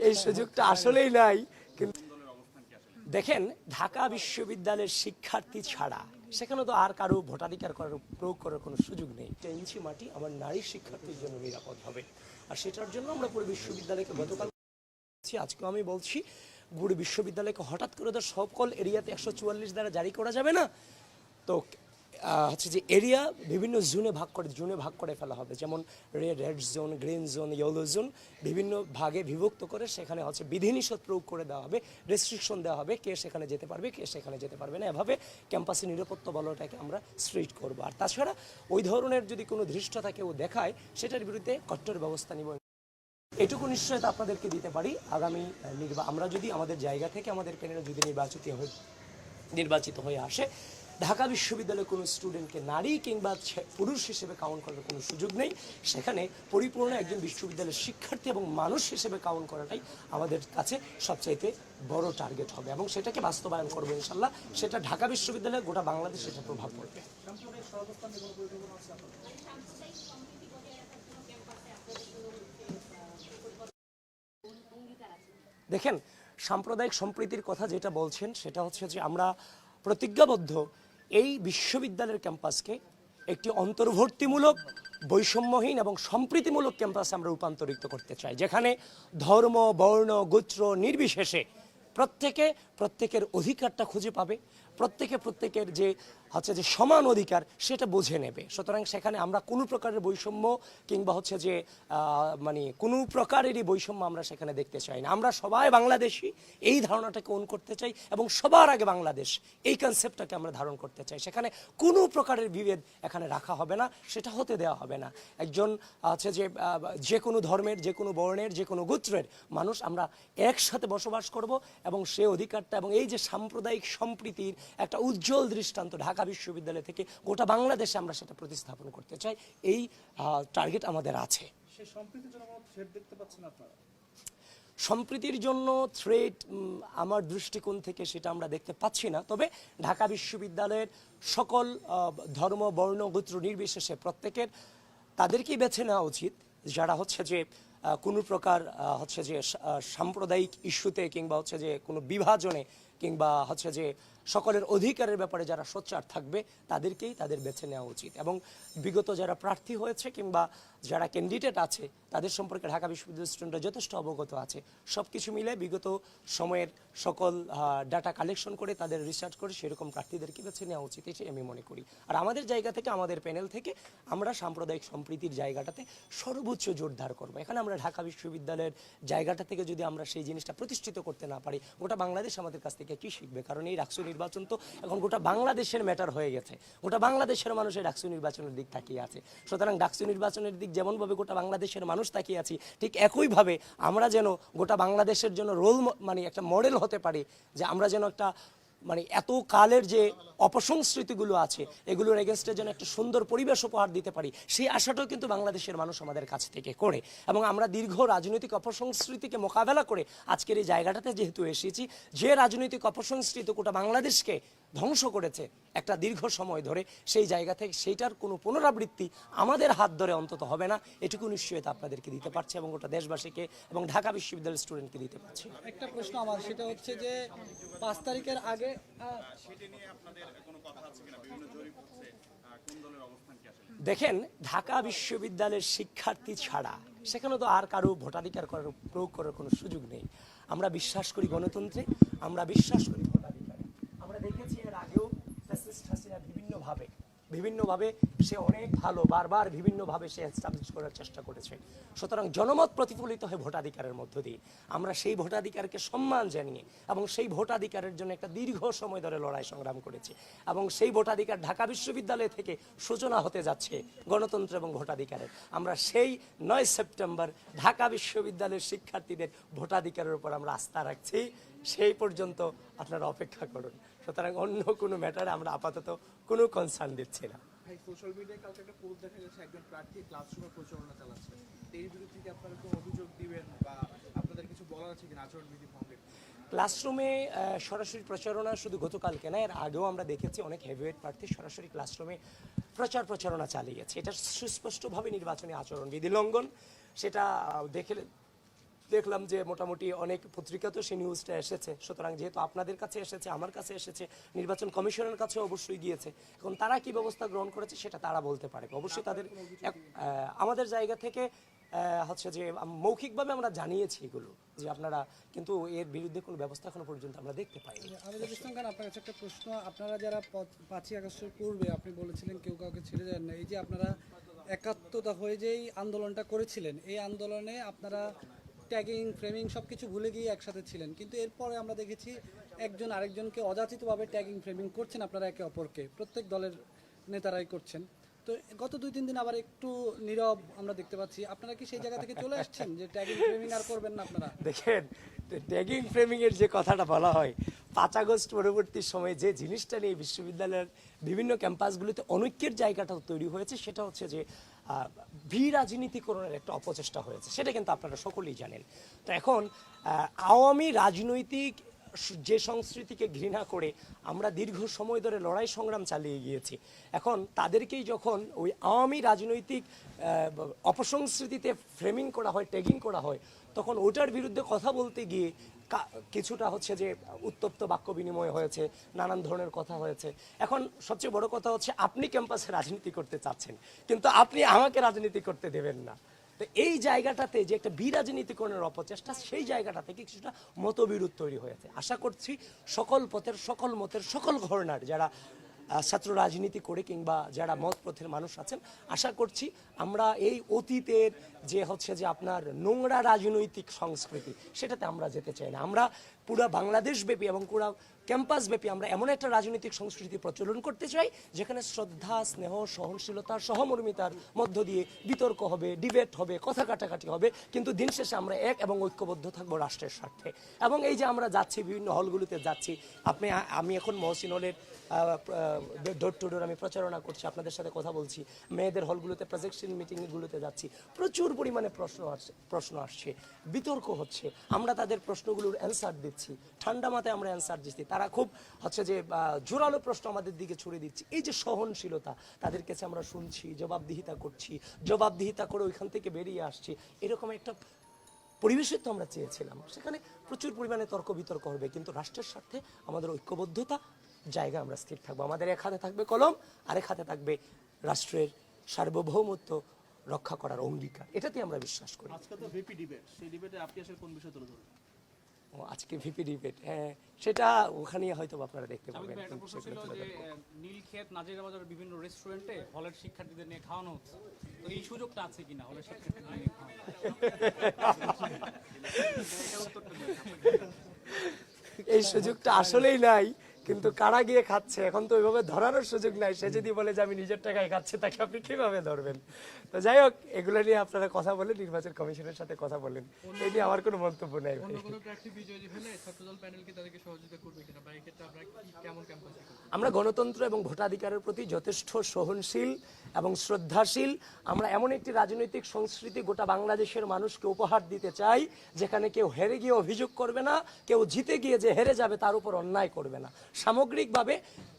এই সুযোগটা আসলেই নাই। কিন্তু দেখেন, ঢাকা বিশ্ববিদ্যালয়ের শিক্ষার্থী ছাড়া সেখানে তো আর কারো ভোটাধিকার করার প্রয়োগ করার কোনো সুযোগ নেই। 1 ইঞ্চি মাটি আমার নারী শিক্ষার্থীর জন্য নিরাপদ হবে, আর সেটার জন্য আমরা পুরো বিশ্ববিদ্যালয়কে গতকাল আজকেও আমি বলছি, পুরো বিশ্ববিদ্যালয়কে হঠাৎ করে তো সকল এরিয়াতে 144 দ্বারা জারি করা যাবে না। তো হচ্ছে যে এরিয়া বিভিন্ন জোনে ভাগ করে ফেলা হবে, যেমন red zone, green zone, yellow zone, বিভিন্ন ভাগে বিভক্ত করে সেখানে হচ্ছে বিধিনিষেধ প্রয়োগ করে দেওয়া হবে, রেস্ট্রিকশন দেওয়া হবে, কে সেখানে যেতে পারবে, কে সেখানে যেতে পারবে না। এভাবে ক্যাম্পাসে নিরাপত্তা বলয়টাকে আমরা স্ট্রিট করব। আর তাছাড়া ওই ধরনের যদি কোনো ধৃষ্টতা কেউ দেখায়, সেটার বিরুদ্ধে কঠোর ব্যবস্থা নিব। এটুকু নিশ্চয়তা আপনাদেরকে দিতে পারি, আগামী আমরা যদি আমাদের জায়গা থেকে আমাদের প্যানেল যদি নির্বাচিত হয়ে আসে, ঢাকা বিশ্ববিদ্যালয়ে কোনো স্টুডেন্টকে নারী কিংবা পুরুষ হিসেবে কাউন্ট করার কোনো সুযোগ নেই। সেখানে পরিপূর্ণ একজন বিশ্ববিদ্যালয়ের শিক্ষার্থী এবং মানুষ হিসেবে কাউন্ট করাটাই আমাদের কাছে সবচাইতে বড় টার্গেট হবে, এবং সেটাকে বাস্তবায়ন করবো ইনশাল্লাহ। সেটা ঢাকা বিশ্ববিদ্যালয়ে গোটা বাংলাদেশে সেটা প্রভাব পড়বে। দেখেন, সাম্প্রদায়িক সম্প্রীতির কথা যেটা বলছেন, সেটা হচ্ছে যে আমরা প্রতিজ্ঞাবদ্ধ এই বিশ্ববিদ্যালয়ের ক্যাম্পাসকে একটি অন্তর্ভুক্তিমূলক, বৈষম্যহীন এবং সম্প্রীতিমূলক ক্যাম্পাসে আমরা রূপান্তরিত করতে চাই, যেখানে ধর্ম, বর্ণ, গোত্র নির্বিশেষে প্রত্যেকের অধিকারটা খুঁজে পাবে, প্রত্যেকের যে হচ্ছে যে সমান অধিকার সেটা বুঝে নেবে। সুতরাং সেখানে আমরা কোনো প্রকারের বৈষম্য কিংবা হচ্ছে যে কোনো প্রকারেরই বৈষম্য আমরা সেখানে দেখতে চাই না। আমরা সবাই বাংলাদেশি, এই ধারণাটাকে ওন করতে চাই, এবং সবার আগে বাংলাদেশ, এই কনসেপ্টটাকে আমরা ধারণ করতে চাই। সেখানে কোনো প্রকারের বিভেদ এখানে রাখা হবে না, সেটা হতে দেওয়া হবে না। একজন হচ্ছে যে কোনো ধর্মের, যে কোনো বর্ণের, যে কোনো গোত্রের মানুষ আমরা একসাথে বসবাস করব, এবং সে অধিকারটা এবং এই যে সাম্প্রদায়িক সম্প্রীতির একটা উজ্জ্বল দৃষ্টান্ত ঢাকা বিশ্ববিদ্যালয় থেকে গোটা বাংলাদেশে আমরা সেটা প্রতিস্থাপন করতে চাই। এই টার্গেট আমাদের আছে। সম্প্রীতির জন্য থ্রেট আমার দৃষ্টিকোণ থেকে সেটা আমরা দেখতে পাচ্ছি না। তবে ঢাকা বিশ্ববিদ্যালয়ের সকল ধর্ম, বর্ণ, গোত্র নির্বিশেষে তাদেরকেই বেছে নেওয়া উচিত, যারা হচ্ছে যে কোনো প্রকার হচ্ছে যে সাম্প্রদায়িক ইস্যুতে কিংবা হচ্ছে যে কোনো বিভাজনে কিংবা হচ্ছে যে সকলের অধিকারের ব্যাপারে যারা সোচ্চার থাকবে, তাদের বেছে নেওয়া উচিত। এবং বিগত যারা প্রার্থী হয়েছে কিংবা যারা ক্যান্ডিডেট আছে, তাদের সম্পর্কে ঢাকা বিশ্ববিদ্যালয়ের স্টুডেন্টরা যথেষ্ট অবগত আছে। সব কিছু মিলে বিগত সময়ের সকল ডাটা কালেকশন করে, তাদের রিসার্চ করে সেরকম প্রার্থীদেরকে বেছে নেওয়া উচিত, এটাই আমি মনে করি। আর আমাদের জায়গা থেকে, আমাদের প্যানেল থেকে আমরা সাম্প্রদায়িক সম্প্রীতির জায়গাটাতে সর্বোচ্চ জোরদার করবো। এখানে আমরা ঢাকা বিশ্ববিদ্যালয়ের জায়গাটা থেকে যদি আমরা সেই জিনিসটা প্রতিষ্ঠিত করতে না পারি, গোটা বাংলাদেশ আমাদের কাছ থেকে কি শিখবে? কারণ এই ডাকসু নির্বাচন তো এখন গোটা বাংলাদেশের ম্যাটার হয়ে গেছে। গোটা বাংলাদেশের মানুষের ডাকসু নির্বাচনের দিক তাকিয়ে আছে। সুতরাং ডাকসু নির্বাচনের দিক যেমনভাবে গোটা বাংলাদেশের মানুষ তাকিয়ে আছি, ঠিক একইভাবে আমরা যেন গোটা বাংলাদেশের জন্য একটা মডেল হতে পারি, যে আমরা যেন একটা এত কালের যে অপসংস্কৃতিগুলো আছে, এগুলোর এগেনস্টে যেন একটা সুন্দর পরিবেশ উপহার দিতে পারি, সেই আশাটাও কিন্তু বাংলাদেশের মানুষ আমাদের কাছ থেকে করে। এবং আমরা দীর্ঘ রাজনৈতিক অপসংস্কৃতিকে মোকাবেলা করে আজকের এই জায়গাটাতে যেহেতু এসেছি, যে রাজনৈতিক অপসংস্কৃতি গোটা বাংলাদেশকে ধ্বংস করেছে একটা দীর্ঘ সময় ধরে, সেই জায়গা থেকে সেইটার কোনো পুনরাবৃত্তি আমাদের হাত ধরে অন্তত হবে না, এটুকু নিশ্চয়তা আপনাদেরকে দিতে পারছি, এবং গোটা দেশবাসীকে এবং ঢাকা বিশ্ববিদ্যালয়ের স্টুডেন্টকে দিতে পারছি। একটা প্রশ্ন আমার, সেটা হচ্ছে যে 5 তারিখের আগে দেখেন, ঢাকা বিশ্ববিদ্যালয়ের শিক্ষার্থী ছাড়া সেখানে তো আর কারো ভোটাধিকার প্রয়োগ করার কোনো সুযোগ নেই। আমরা বিশ্বাস করি গণতন্ত্রে, আমরা বিশ্বাস করি ভোটাধিকারে। আমরা দেখেছি এর আগেও ফ্যাসিস্ট হাসিনা বিভিন্নভাবে সে অনেক ভালো, বারবার বিভিন্নভাবে সে এস্টাবলিশ করার চেষ্টা করেছে। সুতরাং জনমত প্রতিফলিত হয় ভোটাধিকারের মধ্য দিয়ে। আমরা সেই ভোটাধিকারকে সম্মান জানিয়ে এবং সেই ভোটাধিকারের জন্য একটা দীর্ঘ সময় ধরে লড়াই সংগ্রাম করেছি, এবং সেই ভোটাধিকার ঢাকা বিশ্ববিদ্যালয় থেকে সূচনা হতে যাচ্ছে গণতন্ত্র এবং ভোটাধিকারের। আমরা সেই 9 সেপ্টেম্বর ঢাকা বিশ্ববিদ্যালয়ের শিক্ষার্থীদের ভোটাধিকারের উপর আমরা আস্থা রাখছি। সেই পর্যন্ত আপনারা অপেক্ষা করুন। সুতরাং অন্য কোনো ম্যাটারে আমরা আপাতত কোনো কনসার্ন দিচ্ছি না। ভাই, সোশ্যাল মিডিয়ায় কালকে একটা পোস্ট দেখা গেছে, একজন প্রার্থী ক্লাসরুমে প্রচারণা চালাচ্ছে। এর বিরুদ্ধে কি আপনারা কোনো অভিযোগ দিবেন বা আপনাদের কিছু বলার আছে কিনা আচরণবিধি ভঙ্গের? ক্লাসরুমে সরাসরি প্রচারণা শুধু গতকালকে না, এর আগেও আমরা দেখেছি অনেক হেভিওয়েট প্রার্থী সরাসরি ক্লাসরুমে প্রচারণা চালিয়েছে। এটা সুস্পষ্টভাবে নির্বাচনী আচরণবিধি লঙ্ঘন। সেটা দেখলাম যে মোটামুটি অনেক পত্রিকাতেও সেই নিউজটা এসেছে। সুতরাং যেহেতু আপনাদের কাছে এসেছে, আমার কাছে এসেছে, নির্বাচন কমিশনের কাছে অবশ্যই গিয়েছে, এখন তারা কি ব্যবস্থা গ্রহণ করেছে সেটা তারা বলতে পারে। অবশ্যই তাদের আমাদের জায়গা থেকে হচ্ছে যে মৌখিকভাবে আমরা জানিয়েছি এগুলো, যে আপনারা, কিন্তু এর বিরুদ্ধে কোনো ব্যবস্থা এখনো পর্যন্ত আমরা দেখতে পাইনি। আবেদুল ইসলাম খান, আপনার কাছে একটা প্রশ্ন। আপনারা যারা 5ই আগস্টের পূর্বে আপনি বলেছিলেন কেউ কাউকে ছেড়ে যান না, এই যে আপনারা একাত্মতা হয়ে যেই আন্দোলনটা করেছিলেন, এই আন্দোলনে আপনারা ট্যাগিং ফ্রেমিং সব কিছু ভুলে গিয়ে একসাথে ছিলেন, কিন্তু এরপরে আমরা দেখেছি একজন আরেকজনকে অযাচিতভাবে ট্যাগিং ফ্রেমিং করছেন আপনারা একে অপরকে, প্রত্যেক দলের নেতারাই করছেন। তো গত 2-3 দিন আবার একটু নীরব আমরা দেখতে পাচ্ছি, আপনারা কি সেই জায়গা থেকে চলে আসছেন যে ট্যাগিং ফ্রেমিং আর করবেন না আপনারা? দেখেন, ট্যাগিং ফ্রেমিং এর যে কথাটা বলা হয়, 5 আগস্ট পরবর্তী সময়ে যে জিনিসটা নিয়ে বিশ্ববিদ্যালয়ের বিভিন্ন ক্যাম্পাসগুলিতে অনৈক্যের জায়গাটা তৈরি হয়েছে, সেটা হচ্ছে যে রাজনীতিকরণের একটা অপচেষ্টা হয়েছে। সেটা কিন্তু আপনারা সকলেই জানেন। তো এখন আওয়ামী রাজনৈতিক যে সংস্কৃতিকে ঘৃণা করে আমরা দীর্ঘ সময় ধরে লড়াই সংগ্রাম চালিয়ে গিয়েছি, এখন তাদেরকেই যখন ওই আওয়ামী রাজনৈতিক অপসংস্কৃতিতে ফ্রেমিং করা হয়, ট্যাগিং করা হয়, তখন ওটার বিরুদ্ধে কথা বলতে গিয়ে কিছুটা হচ্ছে যে উত্তপ্ত বাক্য বিনিময় হয়েছে, নানান ধরনের কথা হয়েছে। এখন সবচেয়ে বড় কথা হচ্ছে, আপনি ক্যাম্পাসে রাজনীতি করতে চাচ্ছেন, কিন্তু আপনি আমাকে রাজনীতি করতে দেবেন না। তো এই জায়গাটাতে যে একটা বিরাজনীতিকরণের অপচেষ্টা, সেই জায়গাটা থেকে কিছুটা মতবিরোধ তৈরি হয়েছে। আশা করছি সকল পথের, সকল মতের, সকল ঘরানার যারা ছাত্র রাজনীতি করে কিংবা যারা মত পথের মানুষ আছেন, আশা করছি আমরা এই অতীতের যে হচ্ছে যে আপনার নোংরা রাজনৈতিক সংস্কৃতি, সেটাতে আমরা যেতে চাই না। আমরা পুরো বাংলাদেশ ব্যাপী এবং পুরো ক্যাম্পাস ব্যাপী আমরা এমন একটা রাজনৈতিক সংস্কৃতি প্রচলন করতে চাই, যেখানে শ্রদ্ধা, স্নেহ, সহনশীলতা, সহমর্মিতার মধ্য দিয়ে বিতর্ক হবে, ডিবেট হবে, কথা কাটাকাটি হবে, কিন্তু দিন শেষে আমরা এক এবং ঐক্যবদ্ধ থাকবো রাষ্ট্রের স্বার্থে। এবং এই যে আমরা যাচ্ছি, বিভিন্ন হলগুলোতে যাচ্ছি, আমি এখন মহসিন হলের ডোর টু ডোর আমি প্রচারণা করছি, আপনাদের সাথে কথা বলছি, মেয়েদের হলগুলোতে, প্রজেকশন মিটিংগুলোতে যাচ্ছি, প্রচুর পরিমাণে প্রশ্ন আসছে, বিতর্ক হচ্ছে, আমরা তাদের প্রশ্নগুলোর অ্যান্সার দিচ্ছি, ঠান্ডা মাথায় আমরা অ্যান্সার দিচ্ছি, তারা খুব হচ্ছে যে জোরালো প্রশ্ন আমাদের দিকে ছুড়ে দিচ্ছি। এই যে সহনশীলতা, তাদের কাছে আমরা শুনছি, জবাবদিহিতা করছি, জবাবদিহিতা করে ওইখান থেকে বেরিয়ে আসছি, এরকম একটা পরিবেশে তো আমরা চেয়েছিলাম। সেখানে প্রচুর পরিমাণে তর্ক বিতর্ক হবে, কিন্তু রাষ্ট্রের স্বার্থে আমাদের ঐক্যবদ্ধতা জায়গা আমরা স্থির থাকবো। আমাদের এক হাতে থাকবে কলম, আরেক হাতে থাকবে রাষ্ট্রের সার্বভৌমত্ব রক্ষা করার অঙ্গীকার। এটাতে আমরা বিশ্বাস করি। আজকে তো ভিপি ডিবেট, সেই ডিবেটে আপনি আসলে কোন বিষয় তুলে ধরবেন? আজকে ভিপি ডিবেট, হ্যাঁ, সেটা ওখানে হয়তো আপনারা দেখতে পাবেন। একটা প্রশ্ন ছিল যে নীলক্ষেত, নাজিরাবাজার বিভিন্ন রেস্টুরেন্টে হলের শিক্ষার্থীদের নিয়ে খাওয়ানো হচ্ছে, তো এই সুযোগটা আছে কিনা হলের শিক্ষার্থীদের নিয়ে এই সুযোগটা আসলেই নাই, কিন্তু কারা গিয়ে খাচ্ছে এখন তো ওইভাবে ধরানোর সুযোগ নাই। সে যদি বলে যে আমি নিজের টাকায় খাচ্ছে, তাকে আপনি কিভাবে ধরবেন? তো যাই হোক, এগুলো নিয়ে আপনারা কথা বলেন, নির্বাচন কমিশনের সাথে কথা বলেন, এই নিয়ে আমার কোনো মন্তব্য নাই। আমরা গণতন্ত্র এবং ভোটাধিকারের প্রতি যথেষ্ট সহনশীল এবং শ্রদ্ধাশীল। আমরা এমন একটি রাজনৈতিক সংস্কৃতি গোটা বাংলাদেশের মানুষকে উপহার দিতে চাই, যেখানে কেউ হেরে গিয়ে অভিযোগ করবে না, কেউ জিতে গিয়ে যে হেরে যাবে তার উপর অন্যায় করবে না। সামগ্রিকভাবে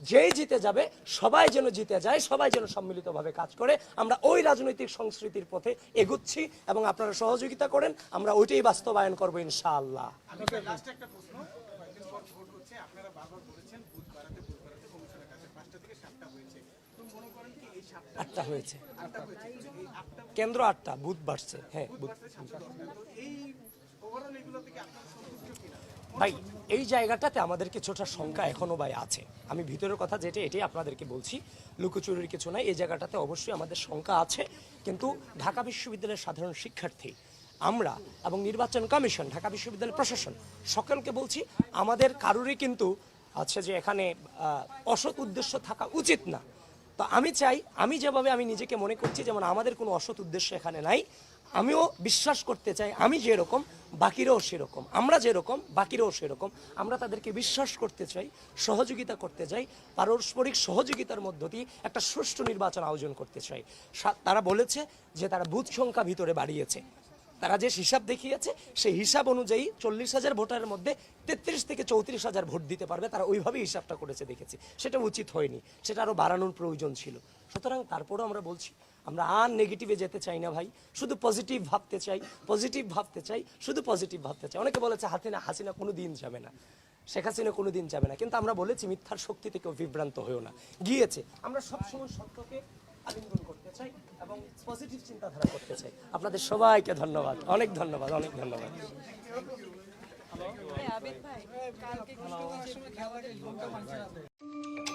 যেই জিতে যাবে, সবাই যেন জিতে যায়, সবাই যেন সম্মিলিতভাবে কাজ করে। আমরা ওই রাজনৈতিক সংস্কৃতির পথে এগুচ্ছি এবং আপনারা সহযোগিতা করেন, আমরা ওইটাই বাস্তবায়ন করবো ইনশাআল্লাহ। আটটা হয়েছে, কেন্দ্র 8টা, বুথ বাড়ছে। হ্যাঁ, ভাই এই জায়গাটাতে আমাদের কিছুটা শঙ্কা এখনো ভাই আছে। আমি ভিতরের কথা যেটা, এটাই আপনাদেরকে বলছি, লুকোচুরির কিছু নাই। এই জায়গাটাতে অবশ্যই আমাদের শঙ্কা আছে, কিন্তু ঢাকা বিশ্ববিদ্যালয়ের সাধারণ শিক্ষার্থী, আমরা এবং নির্বাচন কমিশন, ঢাকা বিশ্ববিদ্যালয় প্রশাসন, সকলকে বলছি, আমাদের কারোরই কিন্তু আছে যে এখানে অসৎ উদ্দেশ্য থাকা উচিত না। তো আমি চাই, আমি যেভাবে আমি নিজেকে মনে করছি যেমন আমাদের কোনো অসৎ উদ্দেশ্য এখানে নাই, আমিও বিশ্বাস করতে চাই আমি যেরকম বাকিরাও সেরকম, আমরা যেরকম বাকিরাও সেরকম। আমরা তাদেরকে বিশ্বাস করতে চাই, সহযোগিতা করতে চাই, পারস্পরিক সহযোগিতার মধ্য দিয়ে একটা সুষ্ঠু নির্বাচন আয়োজন করতে চাই। তারা বলেছে যে তারা বুথ সংখ্যা ভিতরে বাড়িয়েছে, তারা যে হিসাব দেখিয়েছে সেই হিসাব অনুযায়ী 40,000 ভোটারের মধ্যে 33 থেকে 34,000 ভোট দিতে পারবে, তারা ওইভাবেই হিসাবটা করেছে দেখেছি। সেটা উচিত হয়নি, সেটা আরও বাড়ানোর প্রয়োজন ছিল। সুতরাং তারপরেও আমরা বলছি আমরা আর নেগেটিভে যেতে চাই না ভাই, শুধু পজিটিভ ভাবতে চাই, পজিটিভ ভাবতে চাই, শুধু পজিটিভ ভাবতে চাই। অনেকে বলেছে হাসিনা কোনো দিন যাবে না, শেখ হাসিনা কোনো দিন যাবে না, কিন্তু আমরা বলেছি মিথ্যার শক্তি থেকে বিভ্রান্ত হয়েও না, গিয়েছে। আমরা সবসময় সত্যকে আলিঙ্গন করতে চাই এবং পজিটিভ চিন্তাধারা করতে চাই। আপনাদের সবাইকে ধন্যবাদ, অনেক ধন্যবাদ, অনেক ধন্যবাদ। কালকে খেয়াল রাখেন